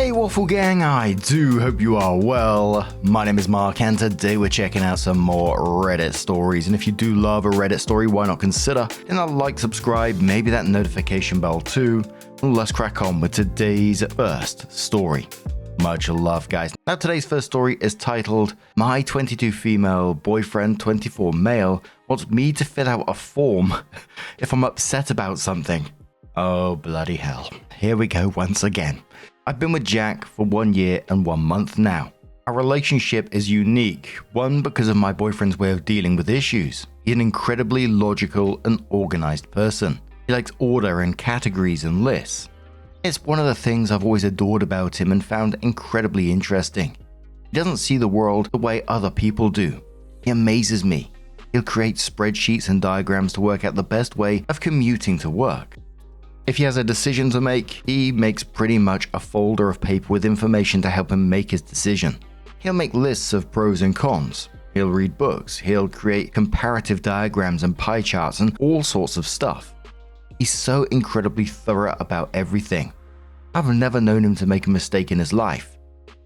Hey Waffle Gang, I do hope you are well. My name is Mark and today we're checking out some more Reddit stories, and if you do love a Reddit story, why not consider hitting that like, subscribe, maybe that notification bell too. Let's crack on with today's first story. Much love, guys. Now today's first story is titled, My 22 female boyfriend 24 male wants me to fill out a form if I'm upset about something. Oh bloody hell. Here we go once again. I've been with Jack for 1 year and 1 month now. Our relationship is unique, one because of my boyfriend's way of dealing with issues. He's an incredibly logical and organized person. He likes order and categories and lists. It's one of the things I've always adored about him and found incredibly interesting. He doesn't see the world the way other people do. He amazes me. He'll create spreadsheets and diagrams to work out the best way of commuting to work. If he has a decision to make, he makes pretty much a folder of paper with information to help him make his decision. He'll make lists of pros and cons. He'll read books. He'll create comparative diagrams and pie charts and all sorts of stuff. He's so incredibly thorough about everything. I've never known him to make a mistake in his life.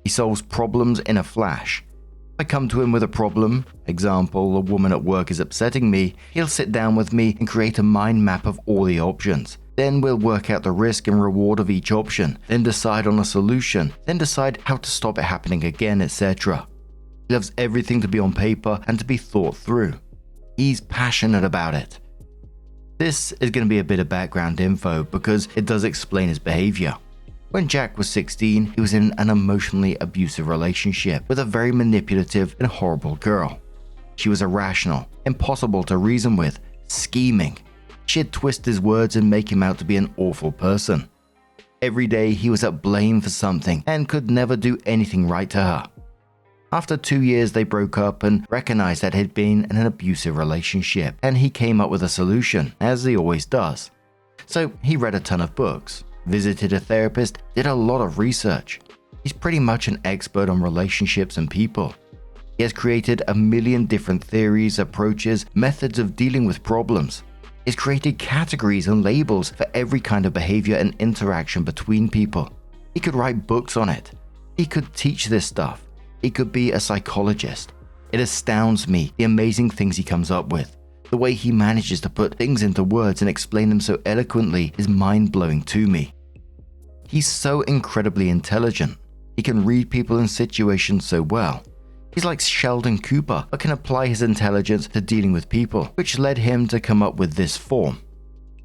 He solves problems in a flash. If I come to him with a problem, example, a woman at work is upsetting me, he'll sit down with me and create a mind map of all the options. Then we'll work out the risk and reward of each option, then decide on a solution, then decide how to stop it happening again, etc. He loves everything to be on paper and to be thought through. He's passionate about it. This is going to be a bit of background info because it does explain his behavior. When Jack was 16, he was in an emotionally abusive relationship with a very manipulative and horrible girl. She was irrational, impossible to reason with, scheming. She'd twist his words and make him out to be an awful person. Every day he was at blame for something and could never do anything right to her. After 2 years they broke up and recognized that he'd been in an abusive relationship, and he came up with a solution, as he always does. So he read a ton of books, visited a therapist, did a lot of research. He's pretty much an expert on relationships and people. He has created a million different theories, approaches, methods of dealing with problems. He's created categories and labels for every kind of behavior and interaction between people. He could write books on it. He could teach this stuff. He could be a psychologist. It astounds me the amazing things he comes up with. The way he manages to put things into words and explain them so eloquently is mind-blowing to me. He's so incredibly intelligent. He can read people and situations so well. He's like Sheldon Cooper, but can apply his intelligence to dealing with people, which led him to come up with this form.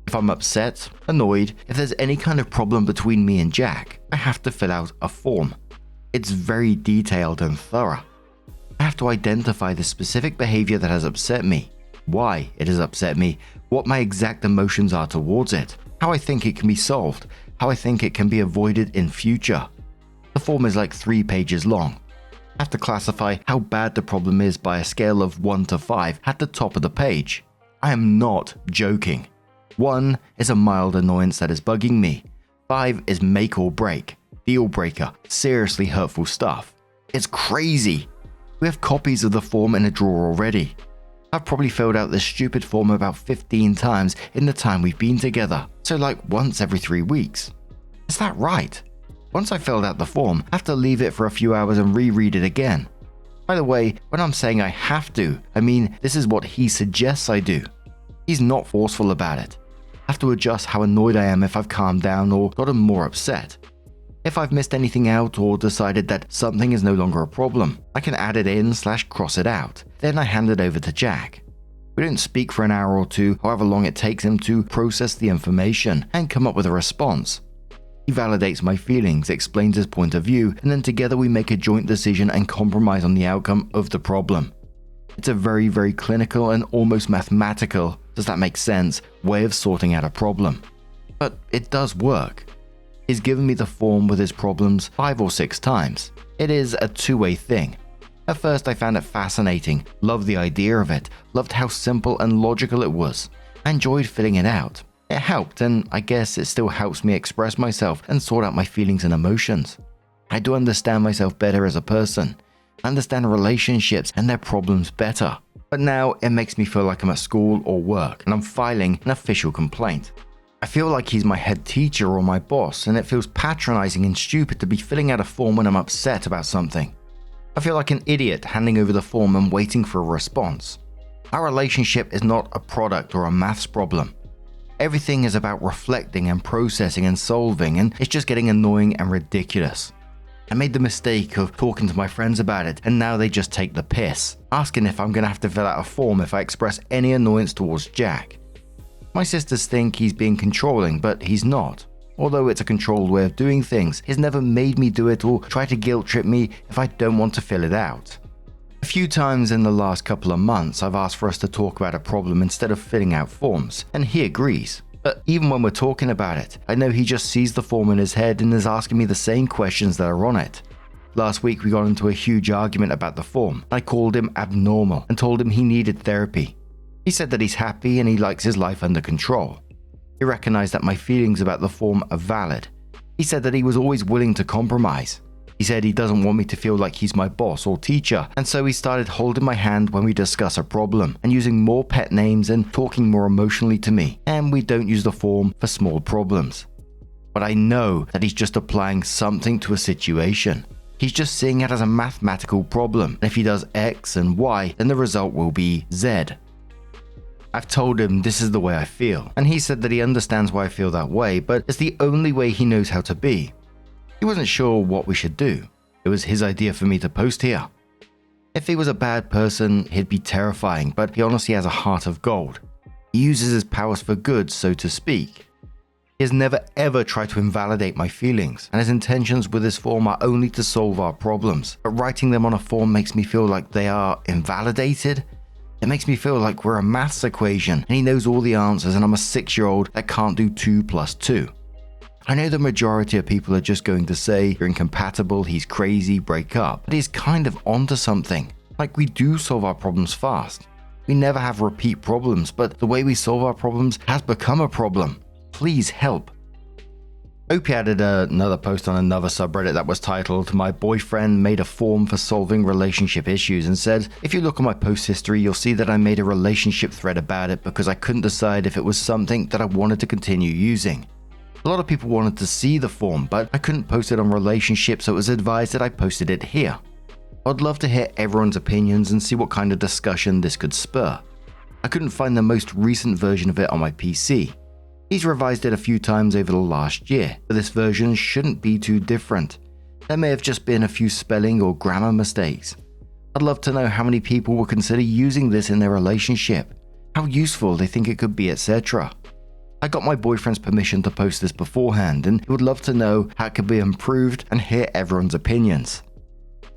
If I'm upset, annoyed, if there's any kind of problem between me and Jack, I have to fill out a form. It's very detailed and thorough. I have to identify the specific behavior that has upset me, why it has upset me, what my exact emotions are towards it, how I think it can be solved, how I think it can be avoided in future. The form is like 3 pages long. I have to classify how bad the problem is by a scale of 1 to 5 at the top of the page. I am not joking. 1 is a mild annoyance that is bugging me. 5 is make or break, deal breaker, seriously hurtful stuff. It's crazy. We have copies of the form in a drawer already. I've probably filled out this stupid form about 15 times in the time we've been together, so like once every 3 weeks. Is that right? Once I filled out the form, I have to leave it for a few hours and reread it again. By the way, when I'm saying I have to, I mean this is what he suggests I do. He's not forceful about it. I have to adjust how annoyed I am if I've calmed down or gotten more upset. If I've missed anything out or decided that something is no longer a problem, I can add it in/cross it out. Then I hand it over to Jack. We don't speak for an hour or two, however long it takes him to process the information and come up with a response. He validates my feelings, explains his point of view, and then together we make a joint decision and compromise on the outcome of the problem. It's a very, very clinical and almost mathematical, does that make sense, way of sorting out a problem. But it does work. He's given me the form with his problems 5 or 6 times. It is a two-way thing. At first I found it fascinating, loved the idea of it, loved how simple and logical it was. I enjoyed filling it out. It helped, and I guess it still helps me express myself and sort out my feelings and emotions. I do understand myself better as a person. I understand relationships and their problems better. But now it makes me feel like I'm at school or work and I'm filing an official complaint. I feel like he's my head teacher or my boss, and it feels patronizing and stupid to be filling out a form when I'm upset about something. I feel like an idiot handing over the form and waiting for a response. Our relationship is not a product or a maths problem. Everything is about reflecting and processing and solving, and it's just getting annoying and ridiculous. I made the mistake of talking to my friends about it, and now they just take the piss, asking if I'm going to have to fill out a form if I express any annoyance towards Jack. My sisters think he's being controlling, but he's not. Although it's a controlled way of doing things, he's never made me do it or try to guilt trip me if I don't want to fill it out. A few times in the last couple of months, I've asked for us to talk about a problem instead of filling out forms, and he agrees. But even when we're talking about it, I know he just sees the form in his head and is asking me the same questions that are on it. Last week we got into a huge argument about the form. I called him abnormal and told him he needed therapy. He said that he's happy and he likes his life under control. He recognized that my feelings about the form are valid. He said that he was always willing to compromise. He said he doesn't want me to feel like he's my boss or teacher, and so he started holding my hand when we discuss a problem and using more pet names and talking more emotionally to me, and we don't use the form for small problems. But I know that he's just applying something to a situation. He's just seeing it as a mathematical problem, and if he does X and Y, then the result will be Z. I've told him this is the way I feel, and he said that he understands why I feel that way, but it's the only way he knows how to be. He wasn't sure what we should do. It was his idea for me to post here. If he was a bad person, he'd be terrifying, but he honestly has a heart of gold. He uses his powers for good, so to speak. He has never ever tried to invalidate my feelings, and his intentions with this form are only to solve our problems. But writing them on a form makes me feel like they are invalidated. It makes me feel like we're a maths equation and he knows all the answers and I'm a 6-year-old that can't do 2 + 2. I know the majority of people are just going to say you're incompatible, he's crazy, break up, but he's kind of onto something. Like, we do solve our problems fast. We never have repeat problems, but the way we solve our problems has become a problem. Please help. Opie added another post on another subreddit that was titled, "My boyfriend made a form for solving relationship issues," and said, "If you look at my post history, you'll see that I made a relationship thread about it because I couldn't decide if it was something that I wanted to continue using. A lot of people wanted to see the form, but I couldn't post it on relationships, so it was advised that I posted it here. I'd love to hear everyone's opinions and see what kind of discussion this could spur. I couldn't find the most recent version of it on my PC. He's revised it a few times over the last year, but this version shouldn't be too different. There may have just been a few spelling or grammar mistakes. I'd love to know how many people will consider using this in their relationship, how useful they think it could be, etc. I got my boyfriend's permission to post this beforehand, and he would love to know how it could be improved and hear everyone's opinions."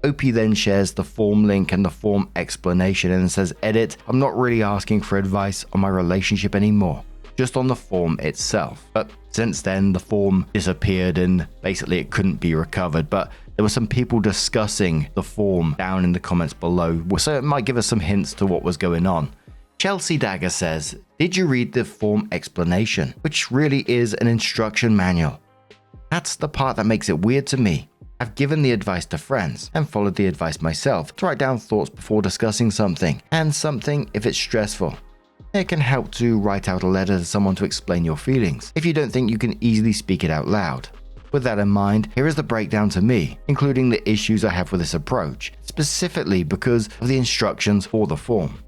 Opie then shares the form link and the form explanation and says, "Edit, I'm not really asking for advice on my relationship anymore, just on the form itself." But since then, the form disappeared and basically it couldn't be recovered, but there were some people discussing the form down in the comments below, so it might give us some hints to what was going on. Chelsea Dagger says, "Did you read the form explanation, which really is an instruction manual? That's the part that makes it weird to me. I've given the advice to friends and followed the advice myself to write down thoughts before discussing something, and something if it's stressful. It can help to write out a letter to someone to explain your feelings if you don't think you can easily speak it out loud. With that in mind, here is the breakdown to me, including the issues I have with this approach, specifically because of the instructions for the form."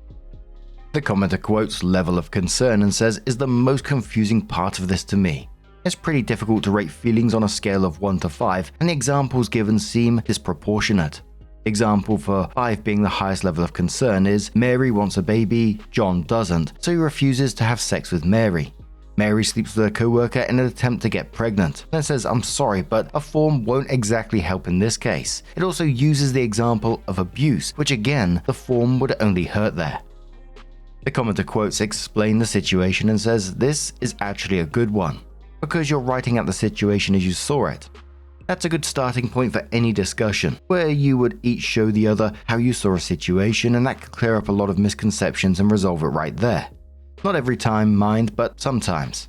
The commenter quotes level of concern and says, "Is the most confusing part of this to me. It's pretty difficult to rate feelings on a scale of 1 to 5, and the examples given seem disproportionate. Example for 5 being the highest level of concern is Mary wants a baby, John doesn't, so he refuses to have sex with Mary. Mary sleeps with a co-worker in an attempt to get pregnant, and says, 'I'm sorry, but a form won't exactly help in this case.' It also uses the example of abuse, which again, the form would only hurt there." The commenter quotes explain the situation and says, "This is actually a good one, because you're writing out the situation as you saw it. That's a good starting point for any discussion, where you would each show the other how you saw a situation, and that could clear up a lot of misconceptions and resolve it right there. Not every time, mind, but sometimes."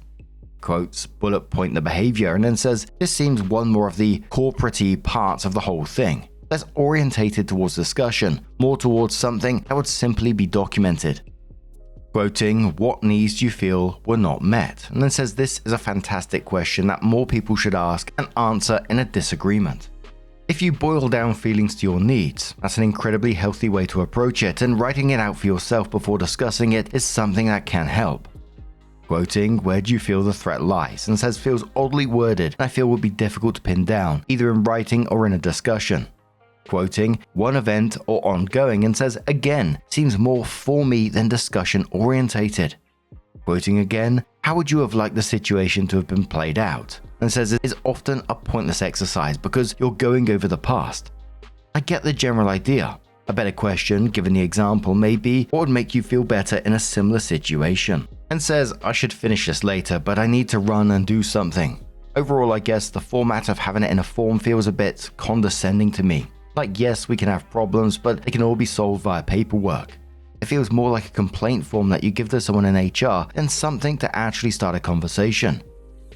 Quotes bullet point the behavior and then says, "This seems one more of the corporate-y parts of the whole thing, less orientated towards discussion, more towards something that would simply be documented." Quoting, "What needs do you feel were not met?" And then says this is a fantastic question that more people should ask and answer in a disagreement. If you boil down feelings to your needs, that's an incredibly healthy way to approach it, and writing it out for yourself before discussing it is something that can help. Quoting, "Where do you feel the threat lies?" and says feels oddly worded and I feel would be difficult to pin down, either in writing or in a discussion. Quoting, "One event or ongoing," and says again, seems more for me than discussion orientated. Quoting again, "How would you have liked the situation to have been played out?" and says it is often a pointless exercise because you're going over the past. I get the general idea. A better question, given the example, may be what would make you feel better in a similar situation, and says I should finish this later, but I need to run and do something. Overall, I guess the format of having it in a form feels a bit condescending to me. Like, yes, we can have problems, but they can all be solved via paperwork. It feels more like a complaint form that you give to someone in HR than something to actually start a conversation.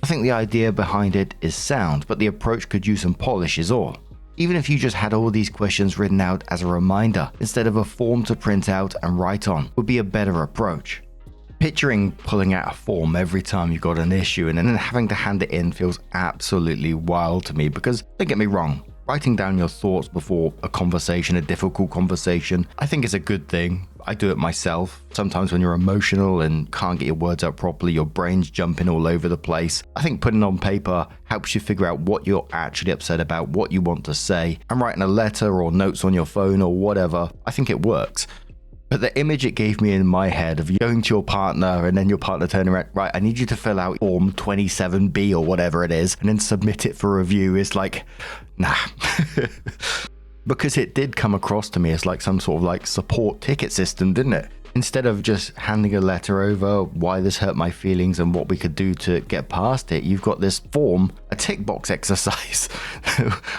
I think the idea behind it is sound, but the approach could use some polish is all. Even if you just had all these questions written out as a reminder instead of a form to print out and write on would be a better approach. Picturing pulling out a form every time you got an issue and then having to hand it in feels absolutely wild to me because, don't get me wrong, writing down your thoughts before a conversation, a difficult conversation, I think is a good thing. I do it myself. Sometimes when you're emotional and can't get your words out properly, your brain's jumping all over the place. I think putting on paper helps you figure out what you're actually upset about, what you want to say, and writing a letter or notes on your phone or whatever, I think it works. But the image it gave me in my head of going to your partner and then your partner turning around, right, I need you to fill out form 27B or whatever it is, and then submit it for review is like, nah. Because it did come across to me as like some sort of like support ticket system, didn't it? Instead of just handing a letter over why this hurt my feelings and what we could do to get past it, you've got this form, a tick box exercise,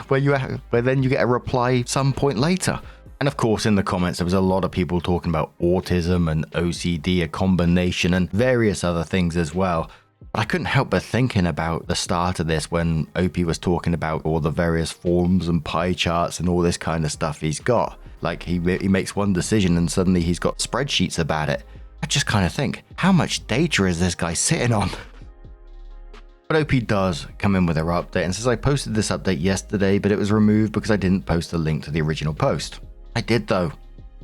where then you get a reply some point later. And of course, in the comments, there was a lot of people talking about autism and OCD, a combination, and various other things as well. But I couldn't help but thinking about the start of this when Opie was talking about all the various forms and pie charts and all this kind of stuff he's got. Like he makes one decision and suddenly he's got spreadsheets about it. I just kind of think, how much data is this guy sitting on? But OP does come in with her update and says, I posted this update yesterday, but it was removed because I didn't post a link to the original post. I did though.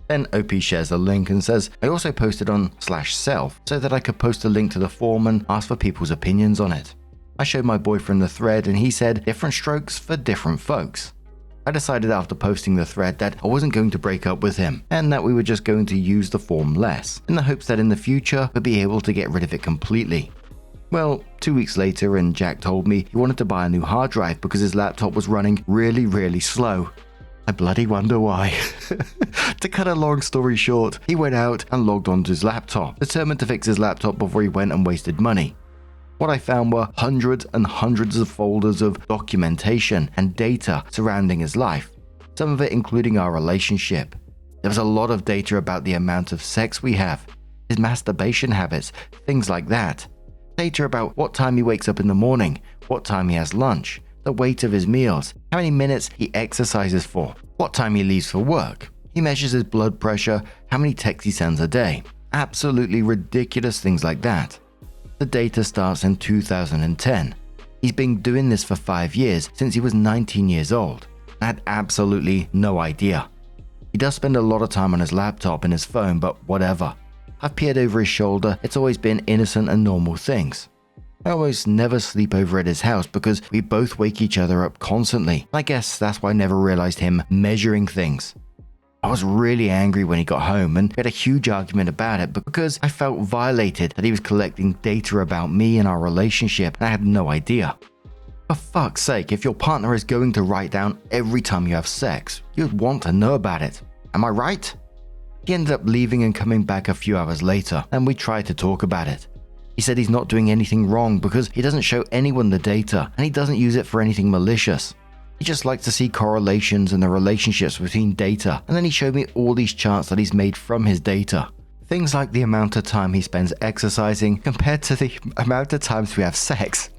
Then OP shares a link and says, I also posted on /self so that I could post a link to the form and ask for people's opinions on it. I showed my boyfriend the thread and he said different strokes for different folks. I decided after posting the thread that I wasn't going to break up with him and that we were just going to use the form less, in the hopes that in the future we'd be able to get rid of it completely. Well, 2 weeks later and Jack told me he wanted to buy a new hard drive because his laptop was running really slow. I bloody wonder why. To cut a long story short, he went out and logged onto his laptop, determined to fix his laptop before he went and wasted money. What I found were hundreds and hundreds of folders of documentation and data surrounding his life, some of it including our relationship. There was a lot of data about the amount of sex we have, his masturbation habits, things like that. Data about what time he wakes up in the morning, what time he has lunch, the weight of his meals, how many minutes he exercises for, what time he leaves for work. He measures his blood pressure, how many texts he sends a day. Absolutely ridiculous things like that. The data starts in 2010. He's been doing this for 5 years, since he was 19 years old. I had absolutely no idea. He does spend a lot of time on his laptop and his phone, but whatever. I've peered over his shoulder, it's always been innocent and normal things. I almost never sleep over at his house because we both wake each other up constantly. I guess that's why I never realized him measuring things. I was really angry when he got home and we had a huge argument about it because I felt violated that he was collecting data about me and our relationship and I had no idea. For fuck's sake, if your partner is going to write down every time you have sex, you'd want to know about it. Am I right? He ended up leaving and coming back a few hours later and we tried to talk about it. He said he's not doing anything wrong because he doesn't show anyone the data and he doesn't use it for anything malicious. He just likes to see correlations and the relationships between data, and then he showed me all these charts that he's made from his data. Things like the amount of time he spends exercising compared to the amount of times we have sex.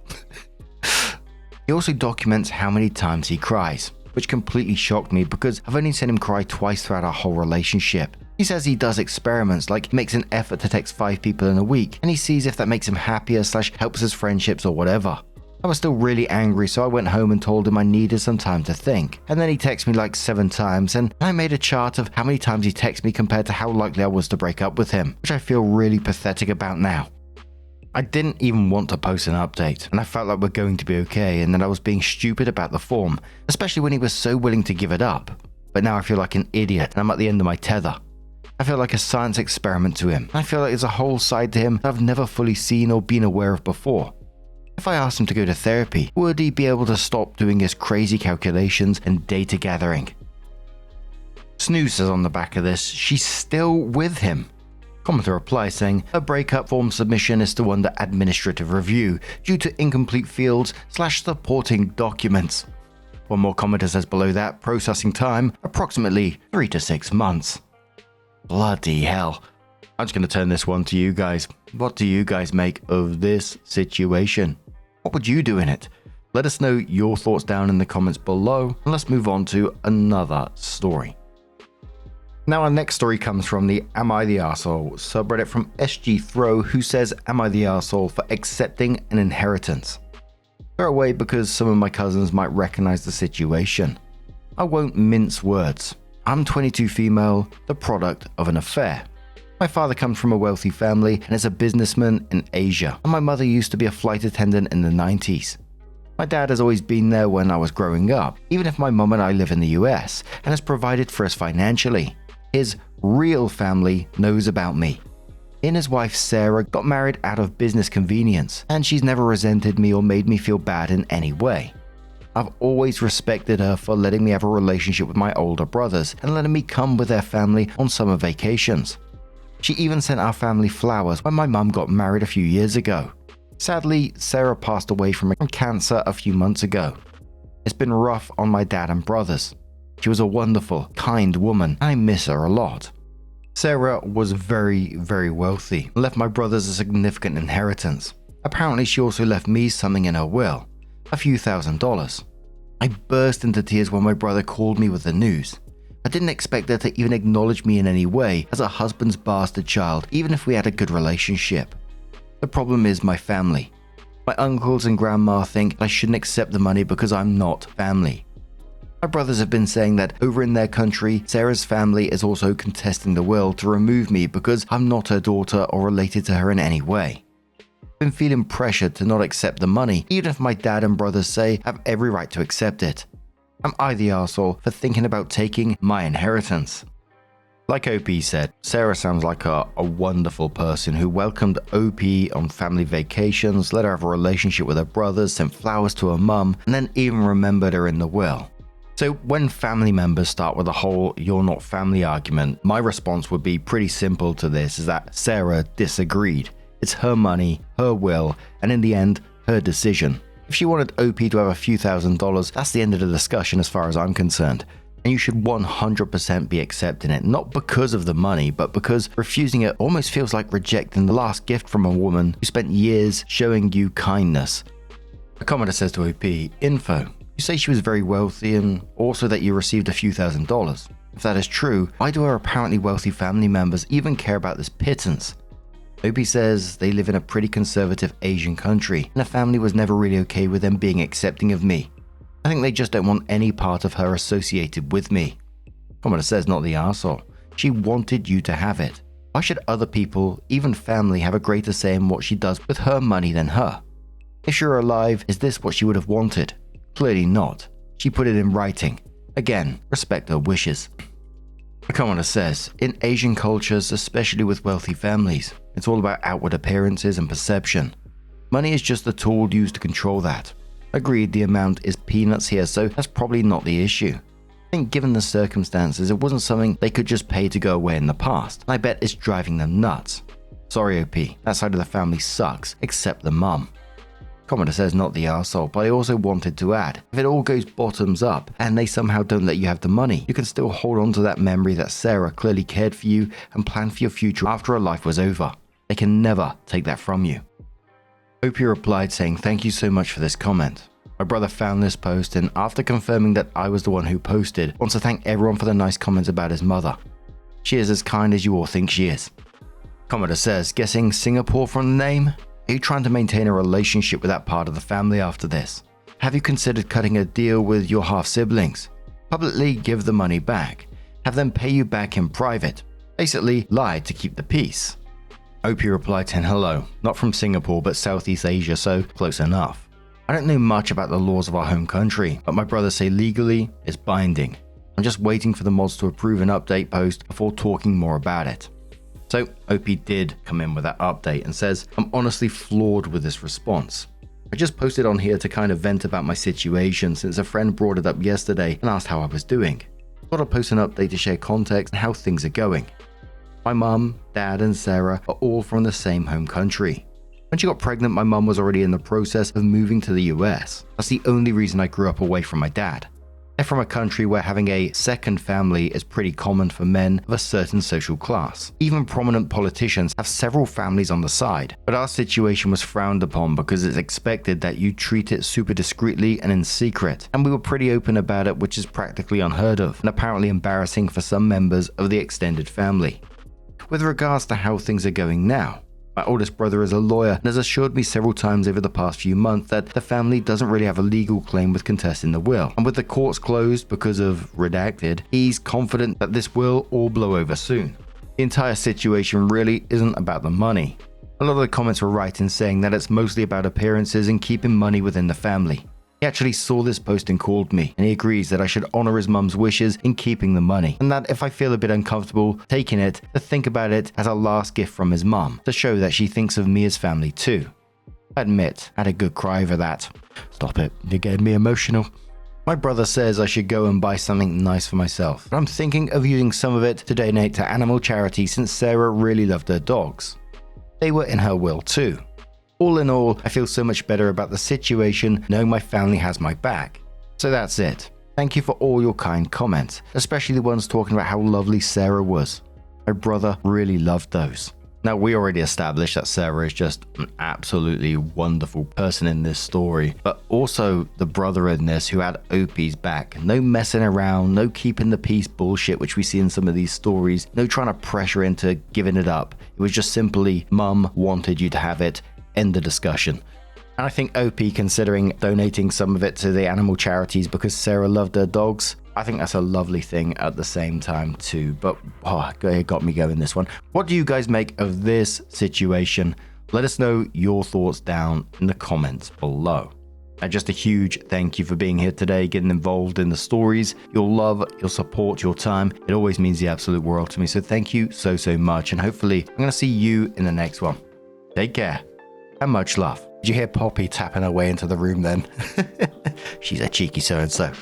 He also documents how many times he cries, which completely shocked me because I've only seen him cry twice throughout our whole relationship. He says he does experiments, like makes an effort to text 5 people in a week, and he sees if that makes him happier / helps his friendships or whatever. I was still really angry, so I went home and told him I needed some time to think. And then he texted me like 7 times, and I made a chart of how many times he texted me compared to how likely I was to break up with him, which I feel really pathetic about now. I didn't even want to post an update, and I felt like we're going to be okay and that I was being stupid about the form, especially when he was so willing to give it up. But now I feel like an idiot and I'm at the end of my tether. I feel like a science experiment to him. I feel like there's a whole side to him that I've never fully seen or been aware of before. If I asked him to go to therapy, would he be able to stop doing his crazy calculations and data gathering? Snooze says on the back of this, she's still with him. Commenter replies saying, her breakup form submission is still under administrative review due to incomplete fields / supporting documents. One more commenter says below that, processing time, approximately 3 to 6 months. Bloody hell. I'm just going to turn this one to you guys. What do you guys make of this situation? What would you do in it? Let us know your thoughts down in the comments below, and let's move on to another story. Now our next story comes from the Am I the Arsehole subreddit from SG Throw, who says, am I the arsehole for accepting an inheritance? Throw away because some of my cousins might recognize the situation. I won't mince words. I'm 22 female, the product of an affair. My father comes from a wealthy family and is a businessman in Asia, and my mother used to be a flight attendant in the 90s. My dad has always been there when I was growing up, even if my mum and I live in the US, and has provided for us financially. His real family knows about me. He and his wife Sarah got married out of business convenience, and she's never resented me or made me feel bad in any way. I've always respected her for letting me have a relationship with my older brothers and letting me come with their family on summer vacations. She even sent our family flowers when my mum got married a few years ago. Sadly, Sarah passed away from cancer a few months ago. It's been rough on my dad and brothers. She was a wonderful, kind woman, and I miss her a lot. Sarah was very, very wealthy and left my brothers a significant inheritance. Apparently, she also left me something in her will, a few $1,000s. I burst into tears when my brother called me with the news. I didn't expect her to even acknowledge me in any way as a husband's bastard child, even if we had a good relationship. The problem is my family. My uncles and grandma think I shouldn't accept the money because I'm not family. My brothers have been saying that over in their country, Sarah's family is also contesting the will to remove me because I'm not her daughter or related to her in any way. I've been feeling pressured to not accept the money, even if my dad and brothers say I have every right to accept it. Am I the arsehole for thinking about taking my inheritance? Like OP said, Sarah sounds like a wonderful person who welcomed OP on family vacations, let her have a relationship with her brothers, sent flowers to her mum, and then even remembered her in the will. So when family members start with a whole "you're not family" argument, my response would be pretty simple to this, is that Sarah disagreed. It's her money, her will, and in the end, her decision. If she wanted OP to have a few $1,000s, that's the end of the discussion as far as I'm concerned. And you should 100% be accepting it, not because of the money, but because refusing it almost feels like rejecting the last gift from a woman who spent years showing you kindness. A commenter says to OP, info, you say she was very wealthy and also that you received a few $1,000s. If that is true, why do her apparently wealthy family members even care about this pittance? OP says they live in a pretty conservative Asian country, and her family was never really okay with them being accepting of me. I think they just don't want any part of her associated with me. Commenter says not the arsehole. She wanted you to have it. Why should other people, even family, have a greater say in what she does with her money than her? If she were alive, is this what she would have wanted? Clearly not. She put it in writing. Again, respect her wishes. The commenter says, in Asian cultures, especially with wealthy families, it's all about outward appearances and perception. Money is just a tool used to control that. Agreed, the amount is peanuts here, so that's probably not the issue. I think given the circumstances, it wasn't something they could just pay to go away in the past, and I bet it's driving them nuts. Sorry OP, that side of the family sucks, except the mum. Commenter says not the arsehole, but I also wanted to add, if it all goes bottoms up and they somehow don't let you have the money, you can still hold on to that memory that Sarah clearly cared for you and planned for your future after her life was over. They can never take that from you. OP replied saying thank you so much for this comment. My brother found this post and after confirming that I was the one who posted, wants to thank everyone for the nice comments about his mother. She is as kind as you all think she is. Commodore says, guessing Singapore from the name? Are you trying to maintain a relationship with that part of the family after this? Have you considered cutting a deal with your half-siblings? Publicly give the money back. Have them pay you back in private. Basically, lie to keep the peace. Opie replied saying, hello, not from Singapore but Southeast Asia, so close enough. I don't know much about the laws of our home country, but my brothers say legally it's binding. I'm just waiting for the mods to approve an update post before talking more about it. So Opie did come in with that update and says, I'm honestly floored with this response. I just posted on here to kind of vent about my situation since a friend brought it up yesterday and asked how I was doing. Thought I'd post an update to share context and how things are going. My mum, dad and Sarah are all from the same home country. When she got pregnant, my mum was already in the process of moving to the US. That's the only reason I grew up away from my dad. They're from a country where having a second family is pretty common for men of a certain social class. Even prominent politicians have several families on the side, but our situation was frowned upon because it's expected that you treat it super discreetly and in secret, and we were pretty open about it, which is practically unheard of and apparently embarrassing for some members of the extended family. With regards to how things are going now, my oldest brother is a lawyer and has assured me several times over the past few months that the family doesn't really have a legal claim with contesting the will. And with the courts closed because of redacted, he's confident that this will all blow over soon. The entire situation really isn't about the money. A lot of the comments were right in saying that it's mostly about appearances and keeping money within the family. He actually saw this post and called me, and he agrees that I should honor his mum's wishes in keeping the money, and that if I feel a bit uncomfortable taking it, to think about it as a last gift from his mum, to show that she thinks of me as family too. I admit, I had a good cry over that. Stop it, you're getting me emotional. My brother says I should go and buy something nice for myself, but I'm thinking of using some of it to donate to animal charity since Sarah really loved her dogs. They were in her will too. All in all, I feel so much better about the situation knowing my family has my back. So that's it. Thank you for all your kind comments, especially the ones talking about how lovely Sarah was. My brother really loved those. Now, we already established that Sarah is just an absolutely wonderful person in this story, but also the brother in this who had Opie's back. No messing around, no keeping the peace bullshit, which we see in some of these stories, no trying to pressure into giving it up. It was just simply, Mum wanted you to have it. End the discussion. And I think OP, considering donating some of it to the animal charities because Sarah loved her dogs, I think that's a lovely thing at the same time too. But it got me going, this one. What do you guys make of this situation? Let us know your thoughts down in the comments below. And just a huge thank you for being here today, getting involved in the stories. Your love, your support, your time, it always means the absolute world to me. So thank you so much. And hopefully I'm going to see you in the next one. Take care. And much love. Did you hear Poppy tapping her way into the room then? She's a cheeky so-and-so.